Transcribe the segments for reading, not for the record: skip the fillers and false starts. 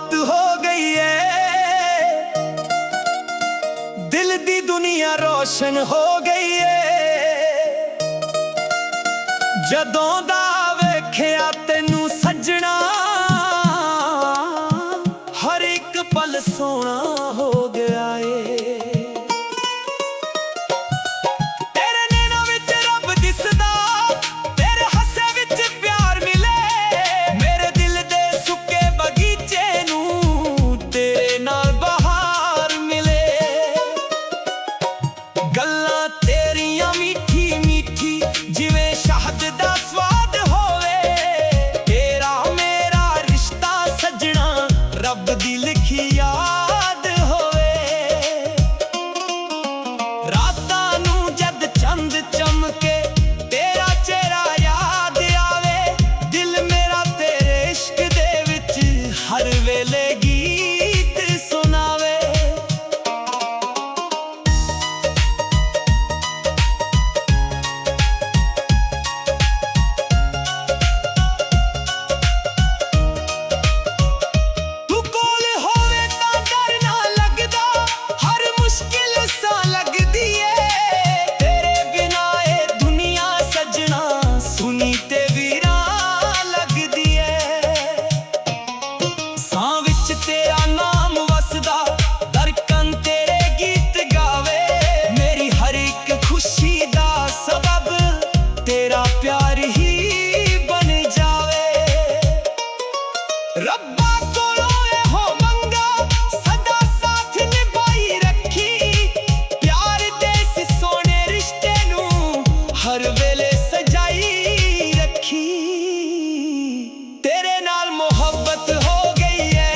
मोहब्बत हो गई है, दिल दी दुनिया रोशन हो गई है। जदों दा वेखिया तैनू सजना, हर एक पल सोना हो गया है। गल्लां तेरियां मीठी मीठी जिवें शहद दा स्वाद होवे। तेरा मेरा रिश्ता सजना रब दी लिखी याद होवे। रातां नूं जद चंद चमके तेरा चेहरा याद आवे। दिल मेरा तेरे इश्क दे विच हर वेले गीत सुनावे। तेरा नाम वसदा धड़कन तेरे गीत गावे। मेरी हर एक खुशी दा सबब तेरा प्यार ही बन जावे। रब्बा कोलों हो मंगा सदा साथ निभाई रखी। प्यार दे इस सोने रिश्ते नू हर वेले सजाई रखी। तेरे नाल मोहब्बत हो गई है,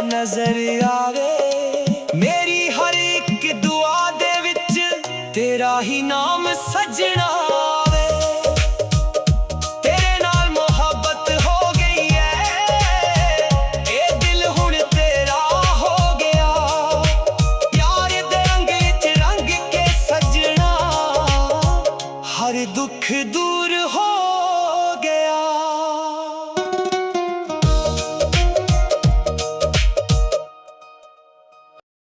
नजर आवे। मेरी हर एक दुआ दे विच तेरा ही नाम सजना आवे। तेरे नाल मोहब्बत हो गई है, ए दिल हुण तेरा हो गया। प्यार दे रंग विच रंग के सजना हर दुख दूर